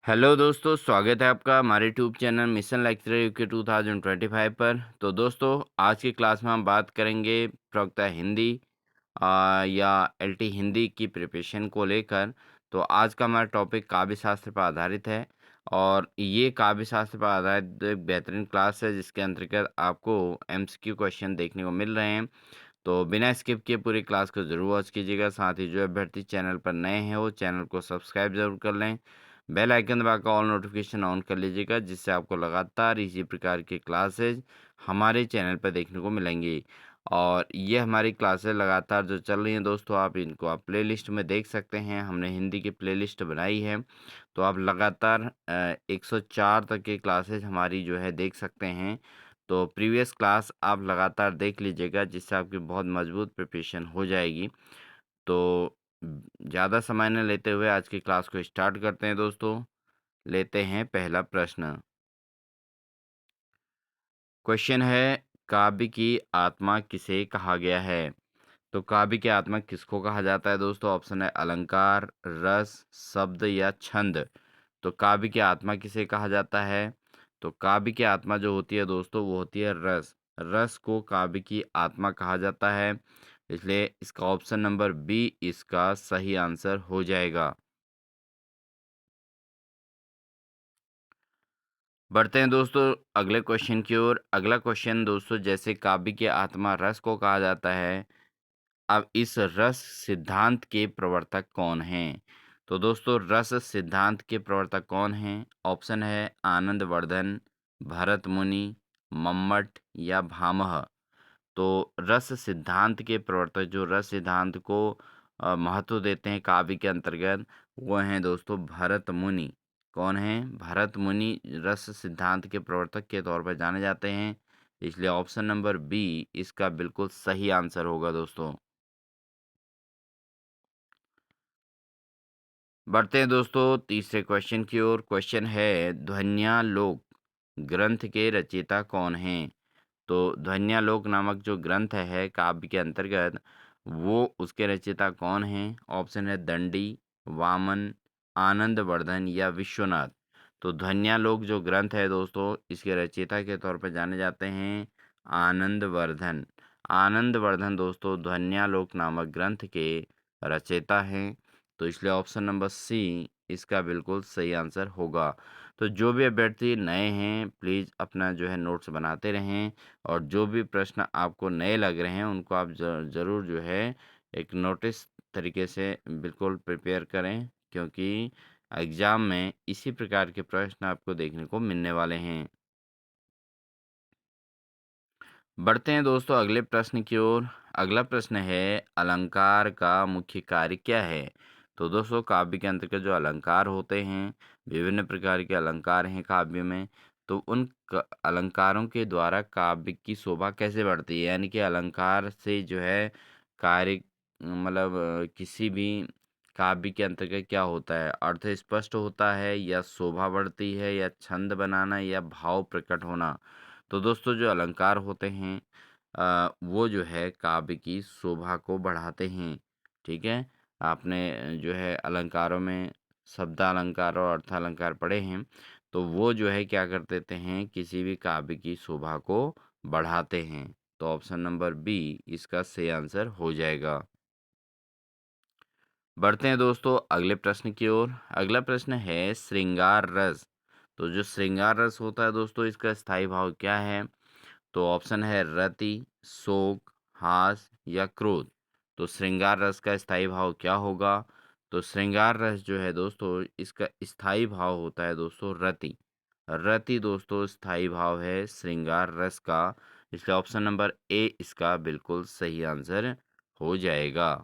Hello दोस्तों, स्वागत है आपका हमारे YouTube channel mission lecturer UK 2025 पर। तो दोस्तों, आज की क्लास में हम बात करेंगे प्रवक्ता हिंदी या एलटी हिंदी की प्रिपरेशन को लेकर। तो आज का हमारा टॉपिक काव्य शास्त्र पर आधारित है और ये काव्य शास्त्र पर आधारित एक बेहतरीन क्लास है जिसके अंतर्गत आपको एमसीक्यू क्वेश्चन देखने को मिल रहे हैं। तो बिना स्किप किए पूरी क्लास को ज़रूर वॉच कीजिएगा। साथ ही जो अभ्यर्थी चैनल पर नए हैं वो चैनल को सब्सक्राइब ज़रूर कर लें। बेल आइकन दबाकर ऑल नोटिफिकेशन ऑन कर लीजिएगा जिससे आपको लगातार इसी प्रकार की क्लासेज हमारे चैनल पर देखने को मिलेंगी। और ये हमारी क्लासेज लगातार जो चल रही हैं दोस्तों, आप प्लेलिस्ट में देख सकते हैं। हमने हिंदी की प्लेलिस्ट बनाई है, तो आप लगातार 104 तक की क्लासेज हमारी जो है देख सकते हैं। तो प्रीवियस क्लास आप लगातार देख लीजिएगा जिससे आपकी बहुत मजबूत प्रिपरेशन हो जाएगी। तो ज़्यादा समय न लेते हुए आज की क्लास को स्टार्ट करते हैं दोस्तों। लेते हैं पहला प्रश्न। क्वेश्चन है, काव्य की आत्मा किसे कहा गया है? तो काव्य की आत्मा किसको कहा जाता है दोस्तों? ऑप्शन है अलंकार, रस, शब्द या छंद। तो काव्य की आत्मा किसे कहा जाता है? तो काव्य की आत्मा जो होती है दोस्तों वो होती है रस। रस को काव्य की आत्मा कहा जाता है, इसलिए इसका ऑप्शन नंबर बी इसका सही आंसर हो जाएगा। बढ़ते हैं दोस्तों अगले क्वेश्चन की ओर। अगला क्वेश्चन दोस्तों, जैसे काव्य की आत्मा रस को कहा जाता है, अब इस रस सिद्धांत के प्रवर्तक कौन हैं? तो दोस्तों, रस सिद्धांत के प्रवर्तक कौन हैं? ऑप्शन है आनंदवर्धन, भरत मुनि, मम्मट या भामह। तो रस सिद्धांत के प्रवर्तक जो रस सिद्धांत को महत्व देते हैं काव्य के अंतर्गत, वो हैं दोस्तों भरत मुनि। कौन हैं? भरत मुनि रस सिद्धांत के प्रवर्तक के तौर पर जाने जाते हैं, इसलिए ऑप्शन नंबर बी इसका बिल्कुल सही आंसर होगा दोस्तों। बढ़ते हैं दोस्तों तीसरे क्वेश्चन की ओर। क्वेश्चन है, ध्वन्यालोक ग्रंथ के रचयिता कौन हैं? तो ध्वन्यालोक नामक जो ग्रंथ है काव्य के अंतर्गत, वो उसके रचयिता कौन हैं? ऑप्शन है दंडी, वामन, आनंदवर्धन या विश्वनाथ। तो ध्वन्यालोक जो ग्रंथ है दोस्तों, इसके रचयिता के तौर पर जाने जाते हैं आनंदवर्धन। आनंदवर्धन दोस्तों ध्वन्यालोक नामक ग्रंथ के रचयिता हैं, तो इसलिए ऑप्शन नंबर सी इसका बिल्कुल सही आंसर होगा। तो जो भी अभ्यर्थी नए हैं प्लीज़ अपना जो है नोट्स बनाते रहें, और जो भी प्रश्न आपको नए लग रहे हैं उनको आप ज़रूर जो है एक नोटिस तरीके से बिल्कुल प्रिपेयर करें, क्योंकि एग्ज़ाम में इसी प्रकार के प्रश्न आपको देखने को मिलने वाले हैं। बढ़ते हैं दोस्तों अगले प्रश्न की ओर। अगला प्रश्न है, अलंकार का मुख्य कार्य क्या है? तो दोस्तों, काव्य के अंतर्गत जो अलंकार होते हैं, विभिन्न प्रकार के अलंकार हैं काव्य में। तो उन अलंकारों के द्वारा काव्य की शोभा कैसे बढ़ती है, यानी कि अलंकार से जो है कार्य मतलब किसी भी काव्य के अंतर्गत क्या होता है, अर्थ स्पष्ट होता है या शोभा बढ़ती है या छंद बनाना या भाव प्रकट होना। तो दोस्तों, जो अलंकार होते हैं वो जो है काव्य की शोभा को बढ़ाते हैं। ठीक है, आपने जो है अलंकारों में शब्दालंकार और अर्थालंकार पढ़े हैं, तो वो जो है क्या कर देते हैं, किसी भी काव्य की शोभा को बढ़ाते हैं। तो ऑप्शन नंबर बी इसका सही आंसर हो जाएगा। बढ़ते हैं दोस्तों अगले प्रश्न की ओर। अगला प्रश्न है, श्रृंगार रस। तो जो श्रृंगार रस होता है दोस्तों, इसका स्थायी भाव क्या है? तो ऑप्शन है रति, शोक, हास या क्रोध। तो श्रृंगार रस का स्थायी भाव क्या होगा? तो श्रृंगार रस जो है दोस्तों, इसका स्थायी भाव होता है दोस्तों रति। रति दोस्तों स्थायी भाव है श्रृंगार रस का, इसलिए ऑप्शन नंबर ए इसका बिल्कुल सही आंसर हो जाएगा।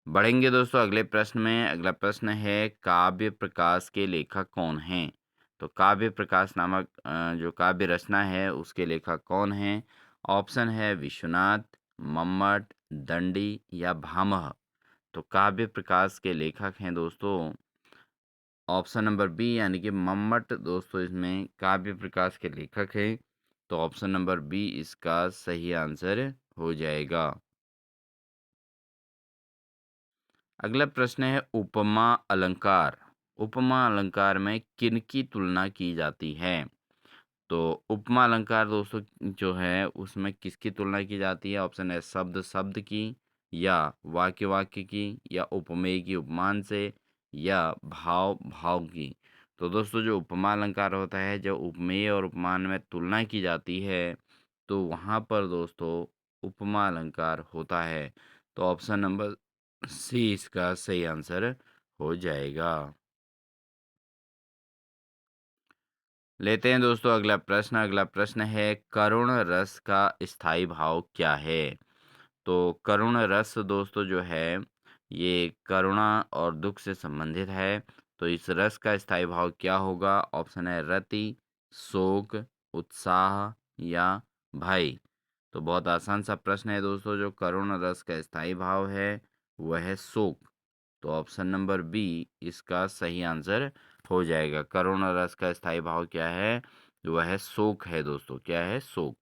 बढ़ेंगे दोस्तों अगले प्रश्न में। अगला प्रश्न है, काव्य प्रकाश के लेखक कौन हैं? तो काव्य प्रकाश नामक जो काव्य रचना है उसके लेखक कौन हैं? ऑप्शन है विश्वनाथ, मम्मट, दंडी या भामह। तो काव्य प्रकाश के लेखक हैं दोस्तों ऑप्शन नंबर बी, यानी कि मम्मट दोस्तों इसमें काव्य प्रकाश के लेखक हैं। तो ऑप्शन नंबर बी इसका सही आंसर हो जाएगा। अगला प्रश्न है उपमा अलंकार। उपमा अलंकार में किनकी तुलना की जाती है? तो उपमा अलंकार दोस्तों जो है उसमें किसकी तुलना की जाती है? ऑप्शन है शब्द शब्द की, या वाक्य वाक्य की, या उपमेय की उपमान से, या भाव भाव की। तो दोस्तों जो उपमा अलंकार होता है, जब उपमेय और उपमान में तुलना की जाती है, तो वहाँ पर दोस्तों उपमा अलंकार होता है। तो ऑप्शन नंबर सी इसका सही आंसर हो जाएगा। लेते हैं दोस्तों अगला प्रश्न। अगला प्रश्न है करुण रस का स्थायी भाव क्या है? तो करुण रस दोस्तों जो है ये करुणा और दुख से संबंधित है। तो इस रस का स्थायी भाव क्या होगा? ऑप्शन है रति, शोक, उत्साह, या भय। तो बहुत आसान सा प्रश्न है दोस्तों। जो करुण रस का स्थायी भाव है वह है शोक। तो ऑप्शन नंबर बी इसका सही आंसर हो जाएगा। करुण रस का स्थायी भाव क्या है? वह है शोक है दोस्तों। क्या है? शोक।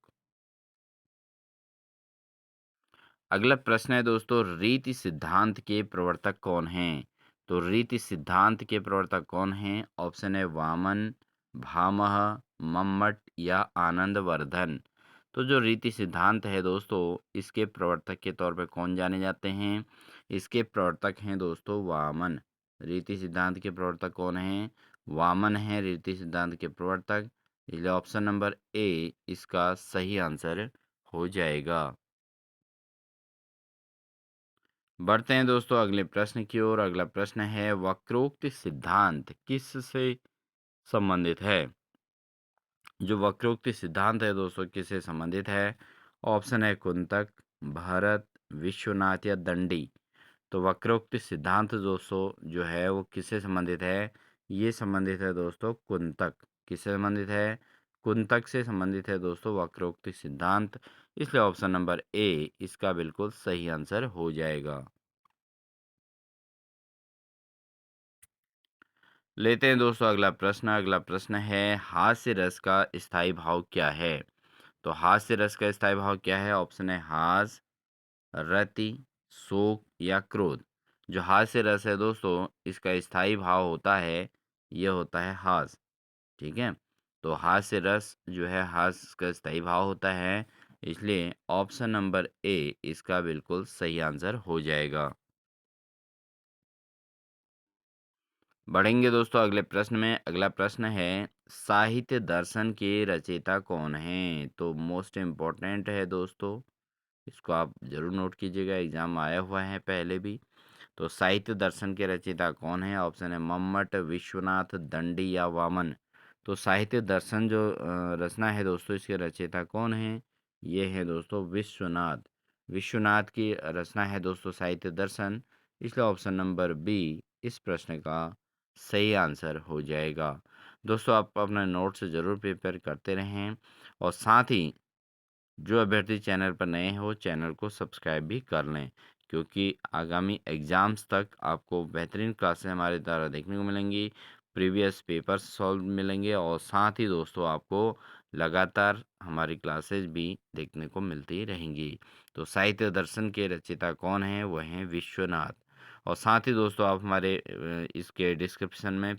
अगला प्रश्न है दोस्तों रीति सिद्धांत के प्रवर्तक कौन हैं? तो रीति सिद्धांत के प्रवर्तक कौन हैं? ऑप्शन है वामन, भामह, मम्मट, या आनंदवर्धन। तो जो रीति सिद्धांत है दोस्तों इसके प्रवर्तक के तौर पे कौन जाने जाते हैं? इसके प्रवर्तक हैं दोस्तों वामन। रीति सिद्धांत के प्रवर्तक कौन हैं? वामन है रीति सिद्धांत के प्रवर्तक। इसलिए ऑप्शन नंबर ए इसका सही आंसर हो जाएगा। बढ़ते हैं दोस्तों अगले प्रश्न की ओर। अगला प्रश्न है वक्रोक्ति सिद्धांत किससे संबंधित है? जो वक्रोक्ति सिद्धांत है दोस्तों किससे संबंधित है? ऑप्शन है कुंतक, भरत, विश्वनाथ, या दंडी। तो वक्रोक्ति सिद्धांत दोस्तों जो है वो किससे संबंधित है? ये संबंधित है दोस्तों कुंतक। किससे संबंधित है? कुंतक से संबंधित है दोस्तों वक्रोक्ति सिद्धांत। इसलिए ऑप्शन नंबर ए इसका बिल्कुल सही आंसर हो जाएगा। लेते हैं दोस्तों अगला प्रश्न। अगला प्रश्न है हास्य रस का स्थायी भाव क्या है? तो हास्य रस का स्थायी भाव क्या है? ऑप्शन है हास, रति, शोक, या क्रोध। जो हास्य रस है दोस्तों इसका स्थायी भाव होता है ये होता है हास। ठीक है। तो हास्य रस जो है हास्य का स्थायी भाव होता है। इसलिए ऑप्शन नंबर ए इसका बिल्कुल सही आंसर हो जाएगा। बढ़ेंगे दोस्तों अगले प्रश्न में। अगला प्रश्न है साहित्य दर्शन के रचयिता कौन हैं? तो मोस्ट इम्पोर्टेंट है दोस्तों। इसको आप जरूर नोट कीजिएगा, एग्जाम आया हुआ है पहले भी। तो साहित्य दर्शन के रचयिता कौन है? ऑप्शन है मम्मट, विश्वनाथ, दंडी, या वामन। तो साहित्य दर्शन जो रचना है दोस्तों इसके रचयिता कौन है? ये है दोस्तों विश्वनाथ। विश्वनाथ की रचना है दोस्तों साहित्य दर्शन। इसलिए ऑप्शन नंबर बी इस प्रश्न का सही आंसर हो जाएगा। दोस्तों आप अपना नोट्स ज़रूर प्रिपेयर करते रहें, और साथ ही जो अभ्यर्थी चैनल पर नए हो चैनल को सब्सक्राइब भी कर लें, क्योंकि आगामी एग्ज़ाम्स तक आपको बेहतरीन क्लासेस हमारे द्वारा देखने को मिलेंगी। प्रीवियस पेपर्स सॉल्व मिलेंगे, और साथ ही दोस्तों आपको लगातार हमारी क्लासेस भी देखने को मिलती रहेंगी। तो साहित्य दर्शन के रचयिता कौन हैं? वह हैं विश्वनाथ। और साथ ही दोस्तों आप हमारे इसके डिस्क्रिप्शन में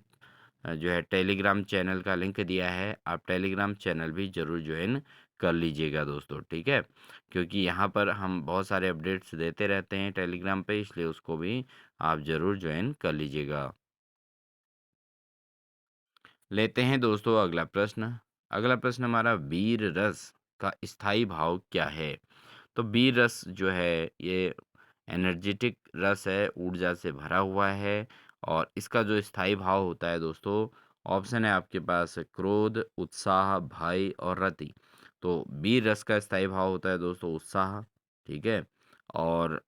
जो है टेलीग्राम चैनल का लिंक दिया है, आप टेलीग्राम चैनल भी ज़रूर ज्वाइन कर लीजिएगा दोस्तों। ठीक है, क्योंकि यहाँ पर हम बहुत सारे अपडेट्स देते रहते हैं टेलीग्राम पे, इसलिए उसको भी आप ज़रूर ज्वाइन कर लीजिएगा। लेते हैं दोस्तों अगला प्रश्न। अगला प्रश्न हमारा वीर रस का स्थायी भाव क्या है? तो वीर रस जो है ये एनर्जेटिक रस है, ऊर्जा से भरा हुआ है, और इसका जो स्थायी भाव होता है दोस्तों, ऑप्शन है आपके पास क्रोध, उत्साह, भय, और रति। तो वीर रस का स्थायी भाव होता है दोस्तों उत्साह। ठीक है। और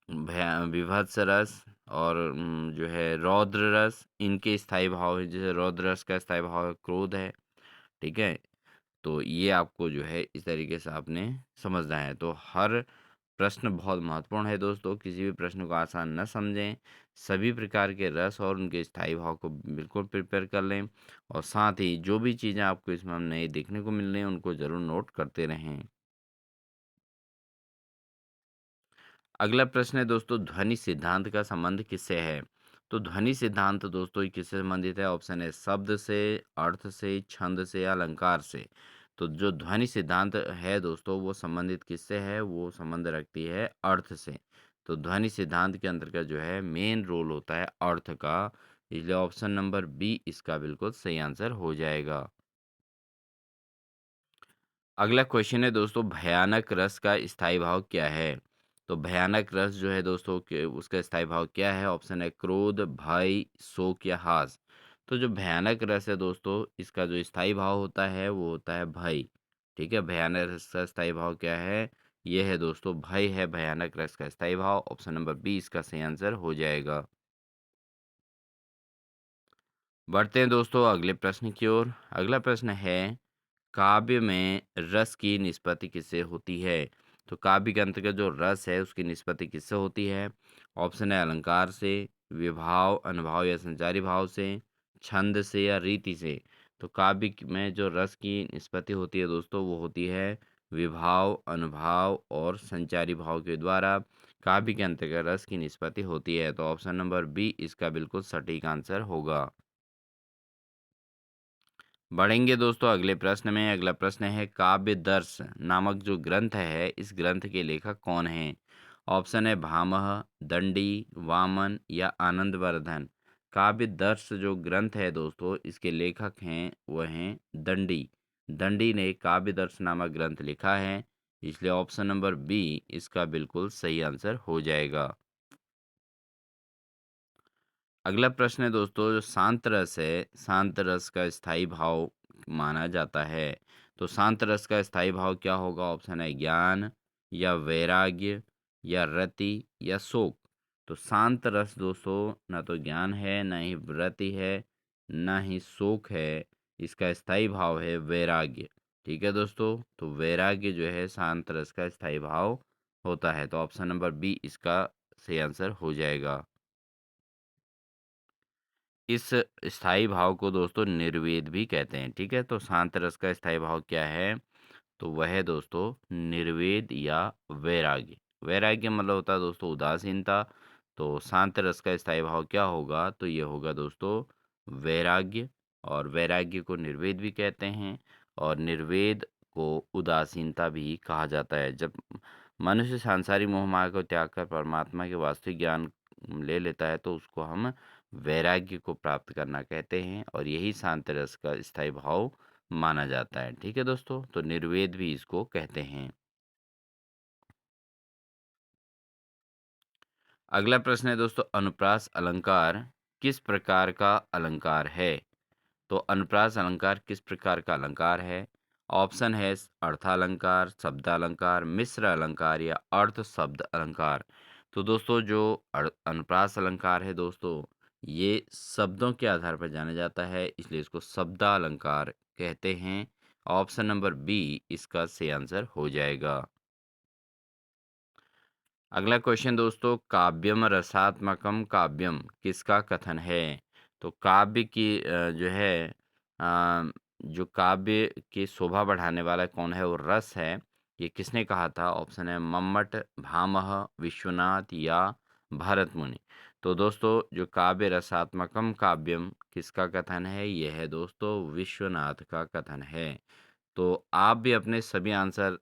विभत्स रस और जो है रौद्र रस, इनके स्थायी भाव है, जैसे रौद्र रस का स्थायी भाव है क्रोध है। ठीक है। तो ये आपको जो है इस तरीके से आपने समझना है। तो हर प्रश्न बहुत महत्वपूर्ण है दोस्तों, किसी भी प्रश्न को आसान न समझें। सभी प्रकार के रस और उनके स्थायी भाव को बिल्कुल प्रिपेयर कर लें, और साथ ही जो भी चीज़ें आपको इसमें नए देखने को मिल रही हैं उनको ज़रूर नोट करते रहें। अगला प्रश्न है दोस्तों, ध्वनि सिद्धांत का संबंध किससे है? तो ध्वनि सिद्धांत दोस्तों ये किससे संबंधित है? ऑप्शन है शब्द से, अर्थ से, छंद से या अलंकार से। तो जो ध्वनि सिद्धांत है दोस्तों वो संबंधित किससे है? वो संबंध रखती है अर्थ से। तो ध्वनि सिद्धांत के अंतर्गत जो है मेन रोल होता है अर्थ का, इसलिए ऑप्शन नंबर बी इसका बिल्कुल सही आंसर हो जाएगा। अगला क्वेश्चन है दोस्तों, भयानक रस का स्थायी भाव क्या है? तो भयानक रस जो है दोस्तों के उसका स्थायी भाव क्या है? ऑप्शन है क्रोध, भय, शोक या हास। तो जो भयानक रस है दोस्तों इसका जो स्थायी भाव होता है वो होता है भय। ठीक है, भयानक रस का स्थायी भाव क्या है? ये है दोस्तों भय है भयानक रस का स्थायी भाव। ऑप्शन नंबर बी इसका सही आंसर हो जाएगा। बढ़ते हैं दोस्तों अगले प्रश्न की ओर। अगला प्रश्न है, काव्य में रस की निष्पत्ति किससे होती है? तो काव्य के अंतर्गत जो रस है उसकी निष्पत्ति किससे होती है? ऑप्शन है अलंकार से, विभाव, अनुभाव या संचारी भाव से, छंद से या रीति से। तो में जो रस की निष्पत्ति होती है दोस्तों वो होती है विभाव, अनुभाव और संचारी भाव के द्वारा काव्य के अंतर्गत रस की निष्पत्ति होती है। तो ऑप्शन नंबर बी इसका बिल्कुल सटीक आंसर होगा। बढ़ेंगे दोस्तों अगले प्रश्न में। अगला प्रश्न है, काव्य दर्श नामक जो ग्रंथ है इस ग्रंथ के लेखक कौन हैं? ऑप्शन है भामह, दंडी, वामन या आनंदवर्धन। काव्य दर्श जो ग्रंथ है दोस्तों इसके लेखक हैं वह हैं दंडी। दंडी ने काव्य दर्श नामक ग्रंथ लिखा है, इसलिए ऑप्शन नंबर बी इसका बिल्कुल सही आंसर हो जाएगा। अगला प्रश्न है दोस्तों, जो शांत रस है, शांत रस का स्थायी भाव माना जाता है। तो शांत रस का स्थायी भाव क्या होगा? ऑप्शन है ज्ञान या वैराग्य या रति या शोक। तो शांत रस दोस्तों ना तो ज्ञान है, ना ही रति है, ना ही शोक है। इसका स्थायी भाव है वैराग्य। ठीक है दोस्तों, तो वैराग्य जो है शांत रस का स्थायी भाव होता है। तो ऑप्शन नंबर बी इसका सही आंसर हो जाएगा। इस स्थायी भाव को दोस्तों निर्वेद भी कहते हैं। ठीक है, तो शांत रस का स्थायी भाव क्या है? तो वह है दोस्तों निर्वेद या वैराग्य। वैराग्य मतलब होता है दोस्तों उदासीनता। तो शांत रस का स्थायी भाव क्या होगा? तो ये होगा दोस्तों वैराग्य। और वैराग्य को निर्वेद भी कहते हैं और निर्वेद को उदासीनता भी कहा जाता है। जब मनुष्य सांसारिक मोह माया को त्याग कर परमात्मा के वास्तविक ज्ञान ले लेता है तो उसको हम वैराग्य को प्राप्त करना कहते हैं और यही शांत रस का स्थायी भाव माना जाता है। ठीक है दोस्तों, तो निर्वेद भी इसको कहते हैं। अगला प्रश्न है दोस्तों, अनुप्रास अलंकार किस प्रकार का अलंकार है? तो अनुप्रास अलंकार किस प्रकार का अलंकार है? ऑप्शन है अर्थालंकार, शब्दालंकार, मिश्र अलंकार या अर्थ शब्द अलंकार। तो दोस्तों जो अनुप्रास अलंकार है दोस्तों ये शब्दों के आधार पर जाना जाता है, इसलिए इसको शब्दालंकार कहते हैं। ऑप्शन नंबर बी इसका सही आंसर हो जाएगा। अगला क्वेश्चन दोस्तों, काव्यम रसात्मकम काव्यम किसका कथन है? तो काव्य की जो है जो काव्य की शोभा बढ़ाने वाला कौन है वो रस है। ये किसने कहा था? ऑप्शन है मम्मट, भामह, विश्वनाथ या भरत मुनि। तो दोस्तों जो काव्य रसात्मकम काव्यम किसका कथन है? ये है दोस्तों विश्वनाथ का कथन है। तो आप भी अपने सभी आंसर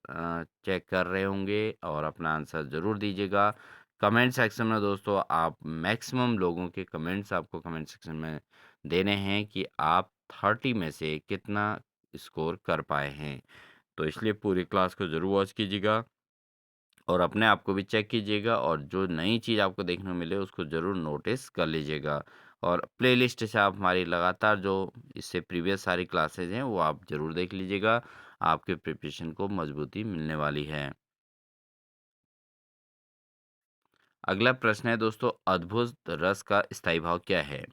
चेक कर रहे होंगे और अपना आंसर ज़रूर दीजिएगा। कमेंट सेक्शन में दोस्तों आप मैक्सिमम लोगों के कमेंट्स आपको कमेंट सेक्शन में देने हैं कि आप 30 में से कितना स्कोर कर पाए हैं। तो इसलिए पूरी क्लास को ज़रूर वॉच कीजिएगा और अपने आप को भी चेक कीजिएगा और जो नई चीज़ आपको देखने को मिले उसको ज़रूर नोटिस कर लीजिएगा। और प्लेलिस्ट से आप हमारी लगातार जो इससे प्रीवियस सारी क्लासेज हैं वो आप ज़रूर देख लीजिएगा। आपके प्रिपरेशन को मजबूती मिलने वाली है। अगला प्रश्न है दोस्तों, अद्भुत रस का स्थायी भाव क्या है?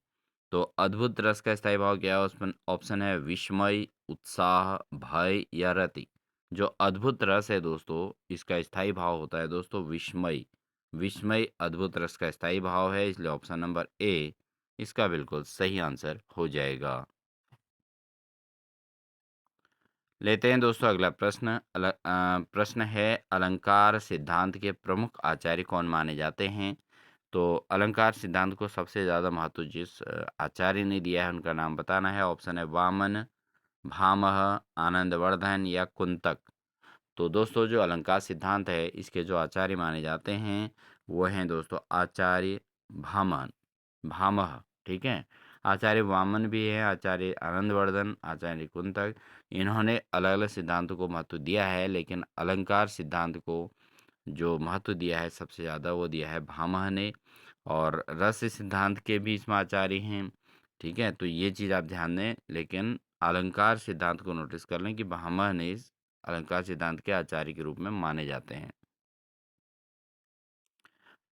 तो अद्भुत रस का स्थायी भाव क्या है? उसमें ऑप्शन है विस्मय, उत्साह, भय या रति। जो अद्भुत रस है दोस्तों इसका स्थायी भाव होता है दोस्तों विस्मय। विस्मय अद्भुत रस का स्थायी भाव है, इसलिए ऑप्शन नंबर ए इसका बिल्कुल सही आंसर हो जाएगा। लेते हैं दोस्तों अगला प्रश्न। प्रश्न है, अलंकार सिद्धांत के प्रमुख आचार्य कौन माने जाते हैं? तो अलंकार सिद्धांत को सबसे ज़्यादा महत्व जिस आचार्य ने दिया है उनका नाम बताना है। ऑप्शन है वामन, भामह, आनंदवर्धन या कुंतक। तो दोस्तों जो अलंकार सिद्धांत है इसके जो आचार्य माने जाते हैं वो हैं दोस्तों आचार्य भामन भामह। ठीक है, आचार्य वामन भी है, आचार्य आनंदवर्धन, आचार्य कुंतक। इन्होंने अलग अलग सिद्धांतों को महत्व दिया है, लेकिन अलंकार सिद्धांत को जो महत्व दिया है सबसे ज़्यादा वो दिया है भामह ने। और रस सिद्धांत के भी इसमें आचार्य हैं। ठीक है, तो ये चीज़ आप ध्यान दें, लेकिन अलंकार सिद्धांत को नोटिस कर लें कि भामह ने इस अलंकार सिद्धांत के आचार्य के रूप में माने जाते हैं।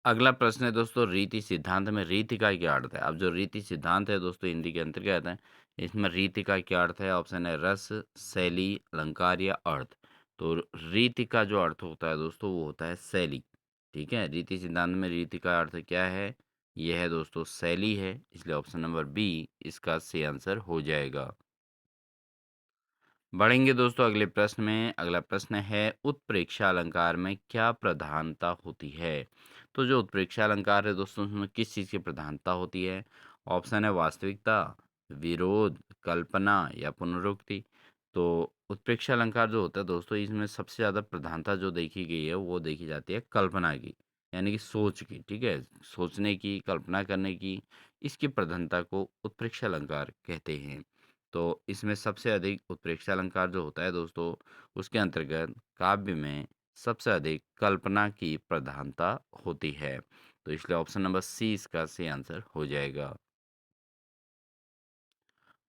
अगला प्रश्न है दोस्तों, रीति सिद्धांत में रीति का क्या अर्थ है? अब जो रीति सिद्धांत है दोस्तों हिंदी के अंतर्गत है, इसमें रीति का क्या अर्थ है? ऑप्शन है रस, शैली, अलंकार या अर्थ। तो रीति का जो अर्थ होता है दोस्तों वो होता है शैली। ठीक है, रीति सिद्धांत में रीति का अर्थ क्या है? यह है दोस्तों शैली है, इसलिए ऑप्शन नंबर बी इसका सही आंसर हो जाएगा। बढ़ेंगे दोस्तों अगले प्रश्न में। अगला प्रश्न है, उत्प्रेक्षा अलंकार में क्या प्रधानता होती है? तो जो उत्प्रेक्षा अलंकार है दोस्तों उसमें किस चीज़ की प्रधानता होती है? ऑप्शन है वास्तविकता, विरोध, कल्पना या पुनरुक्ति। तो उत्प्रेक्षा अलंकार जो होता है दोस्तों इसमें सबसे ज़्यादा प्रधानता जो देखी गई है वो देखी जाती है कल्पना की, यानी कि सोच की। ठीक है, सोचने की, कल्पना करने की, इसकी प्रधानता को उत्प्रेक्षा अलंकार कहते हैं। तो इसमें सबसे अधिक उत्प्रेक्षा अलंकार जो होता है दोस्तों उसके अंतर्गत काव्य में सबसे अधिक कल्पना की प्रधानता होती है। तो इसलिए ऑप्शन नंबर सी इसका सही आंसर हो जाएगा।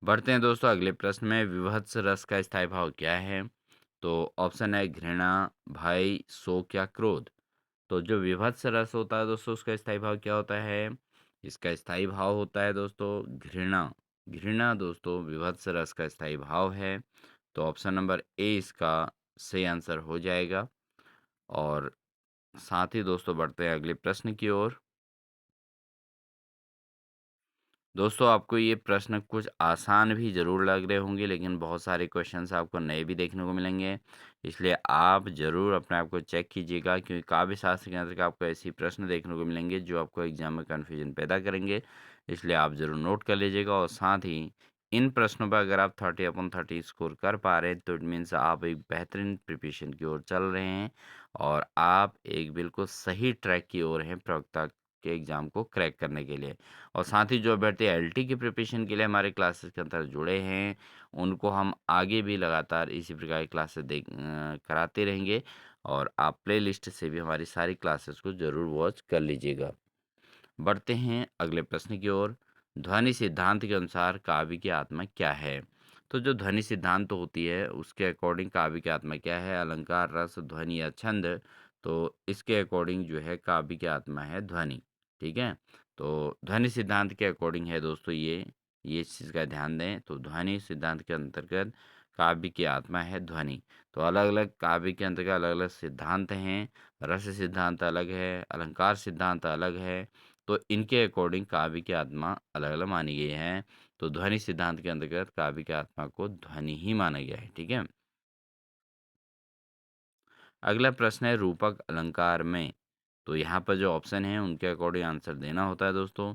बढ़ते हैं दोस्तों अगले प्रश्न में, विभत्स रस का स्थायी भाव क्या है? तो ऑप्शन है घृणा, भय, शोक या क्रोध। तो जो विभत्स रस होता है दोस्तों उसका स्थायी भाव क्या होता है? इसका स्थायी भाव होता है दोस्तों घृणा। घृणा दोस्तों विभत्स रस का स्थायी भाव है। तो ऑप्शन नंबर ए इसका सही आंसर हो जाएगा। और साथ ही दोस्तों बढ़ते हैं अगले प्रश्न की ओर। दोस्तों आपको ये प्रश्न कुछ आसान भी ज़रूर लग रहे होंगे, लेकिन बहुत सारे क्वेश्चंस आपको नए भी देखने को मिलेंगे। इसलिए आप ज़रूर अपने आप को चेक कीजिएगा, क्योंकि काव्य शास्त्र के अंतर्गत आपको ऐसे प्रश्न देखने को मिलेंगे जो आपको एग्जाम में कन्फ्यूजन पैदा करेंगे। इसलिए आप ज़रूर नोट कर लीजिएगा, और साथ ही इन प्रश्नों पर अगर आप 30/30 स्कोर कर पा रहे हैं तो इट मीन्स आप एक बेहतरीन प्रिपरेशन की ओर चल रहे हैं, और आप एक बिल्कुल सही ट्रैक की ओर हैं प्रवक्ता के एग्ज़ाम को क्रैक करने के लिए। और साथ ही जो अभ्यर्थी एलटी की प्रिपरेशन के लिए हमारे क्लासेस के अंदर जुड़े हैं, उनको हम आगे भी लगातार इसी प्रकार की क्लासेस कराते रहेंगे, और आप प्लेलिस्ट से भी हमारी सारी क्लासेस को ज़रूर वॉच कर लीजिएगा। बढ़ते हैं अगले प्रश्न की ओर। ध्वनि सिद्धांत के अनुसार काव्य की आत्मा क्या है? तो जो ध्वनि सिद्धांत होती है उसके अकॉर्डिंग काव्य की आत्मा क्या है? अलंकार, रस, ध्वनि या छंद। तो इसके अकॉर्डिंग जो है काव्य की आत्मा है ध्वनि। ठीक है, तो ध्वनि सिद्धांत के अकॉर्डिंग है दोस्तों ये इस चीज़ का ध्यान दें। तो ध्वनि सिद्धांत के अंतर्गत काव्य की आत्मा है ध्वनि। तो अलग अलग काव्य के अंतर्गत अलग अलग सिद्धांत हैं। रस सिद्धांत अलग है, अलंकार सिद्धांत अलग है। तो इनके अकॉर्डिंग काव्य की आत्मा अलग-अलग मानी गई है। तो ध्वनि सिद्धांत के अंतर्गत काव्य की आत्मा को ध्वनि ही माना गया है। ठीक है? अगला प्रश्न है रूपक अलंकार में। तो यहाँ पर जो ऑप्शन है उनके अकॉर्डिंग आंसर देना होता है दोस्तों।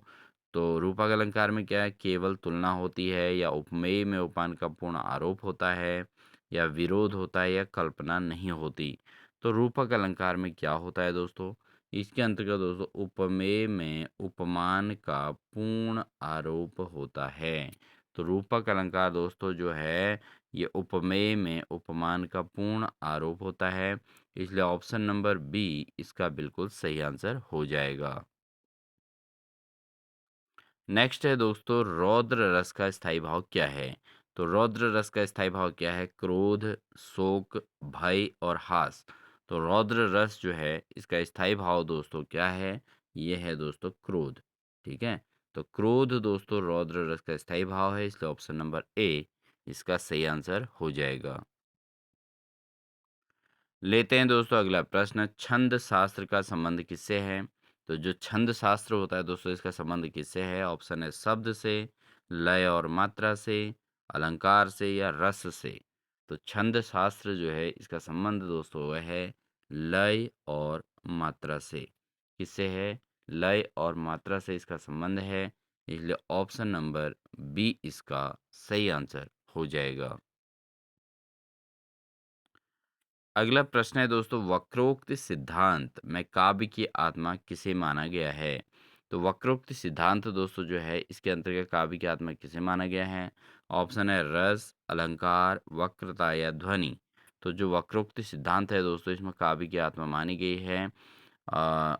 तो रूपक अलंकार में क्या है? केवल तुलना होती है, या उपमेय में उपमान का पूर्ण आरोप होता है, या विरोध होता है, या कल्पना नहीं होती। तो रूपक अलंकार में क्या होता है दोस्तों? इसके अंतर्गत दोस्तों उपमेय में उपमान का पूर्ण आरोप होता है। तो रूपक अलंकार दोस्तों जो है ये उपमेय में उपमान का पूर्ण आरोप होता है। इसलिए ऑप्शन नंबर बी इसका बिल्कुल सही आंसर हो जाएगा। नेक्स्ट है दोस्तों, रौद्र रस का स्थायी भाव क्या है? तो रौद्र रस का स्थायी भाव क्या है? क्रोध, शोक, भय और हास। तो रौद्र रस जो है इसका स्थायी भाव दोस्तों क्या है? ये है दोस्तों क्रोध। ठीक है, तो क्रोध दोस्तों रौद्र रस का स्थायी भाव है, इसलिए ऑप्शन नंबर ए इसका सही आंसर हो जाएगा। लेते हैं दोस्तों अगला प्रश्न, छंद शास्त्र का संबंध किससे है? तो जो छंद शास्त्र होता है दोस्तों इसका संबंध किससे है? ऑप्शन है शब्द से, लय और मात्रा से, अलंकार से या रस से। तो छंद शास्त्र जो है इसका संबंध दोस्तों वह है लय और मात्रा से। किससे है? लय और मात्रा से इसका संबंध है, इसलिए ऑप्शन नंबर बी इसका सही आंसर हो जाएगा। अगला प्रश्न है दोस्तों, वक्रोक्त सिद्धांत में काव्य की आत्मा किसे माना गया है? तो वक्रोक्त सिद्धांत दोस्तों जो है इसके अंतर्गत काव्य की आत्मा किसे माना गया है? ऑप्शन है रस, अलंकार, वक्रता या ध्वनि। तो जो वक्रोक्त सिद्धांत है दोस्तों इसमें काव्य की आत्मा मानी गई है। अ,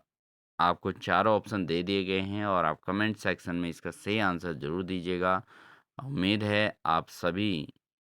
आपको चारों ऑप्शन दे दिए गए हैं और आप कमेंट सेक्शन में इसका सही आंसर ज़रूर दीजिएगा। उम्मीद है आप सभी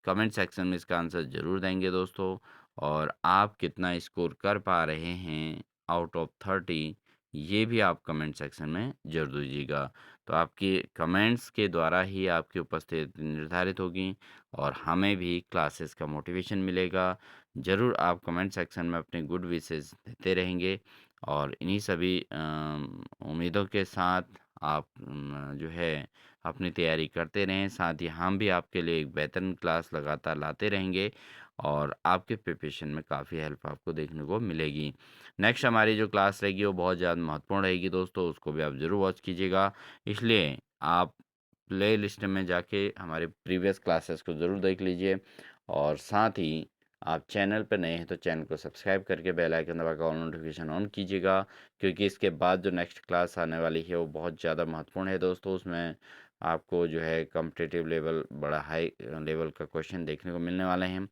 कमेंट सेक्शन में इसका आंसर ज़रूर देंगे दोस्तों। और आप कितना स्कोर कर पा रहे हैं आउट ऑफ 30, ये भी आप कमेंट सेक्शन में ज़रूर दीजिएगा। तो आपके कमेंट्स के द्वारा ही आपकी उपस्थिति निर्धारित होगी और हमें भी क्लासेस का मोटिवेशन मिलेगा। ज़रूर आप कमेंट सेक्शन में अपने गुड विशेस देते रहेंगे और इन्हीं सभी उम्मीदों के साथ आप जो है अपनी तैयारी करते रहें। साथ ही हम भी आपके लिए एक बेहतरीन क्लास लगातार लाते रहेंगे और आपके प्रिपरेशन में काफ़ी हेल्प आपको देखने को मिलेगी। नेक्स्ट हमारी जो क्लास रहेगी वो बहुत ज़्यादा महत्वपूर्ण रहेगी दोस्तों, उसको भी आप ज़रूर वॉच कीजिएगा। इसलिए आप प्ले लिस्ट में जाके हमारे प्रीवियस क्लासेस को ज़रूर देख लीजिए और साथ ही आप चैनल पर नए हैं तो चैनल को सब्सक्राइब करके बेल आइकन दबाकर ऑल नोटिफिकेशन ऑन कीजिएगा, क्योंकि इसके बाद जो नेक्स्ट क्लास आने वाली है वो बहुत ज़्यादा महत्वपूर्ण है दोस्तों। उसमें आपको जो है कॉम्पिटिटिव लेवल बड़ा हाई लेवल का क्वेश्चन देखने को मिलने वाले हैं।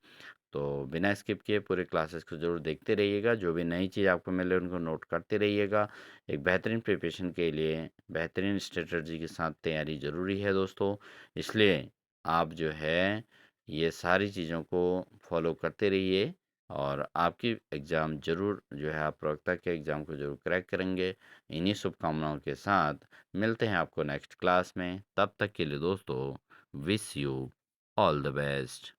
तो बिना स्किप किए पूरे क्लासेस को ज़रूर देखते रहिएगा, जो भी नई चीज़ आपको मिले उनको नोट करते रहिएगा। एक बेहतरीन प्रिपरेशन के लिए बेहतरीन स्ट्रेटजी के साथ तैयारी ज़रूरी है दोस्तों। इसलिए आप जो है ये सारी चीज़ों को फॉलो करते रहिए और आपकी एग्ज़ाम ज़रूर जो है आप प्रवक्ता के एग्ज़ाम को ज़रूर क्रैक करेंगे। इन्हीं शुभकामनाओं के साथ मिलते हैं आपको नेक्स्ट क्लास में। तब तक के लिए दोस्तों wish you all the best.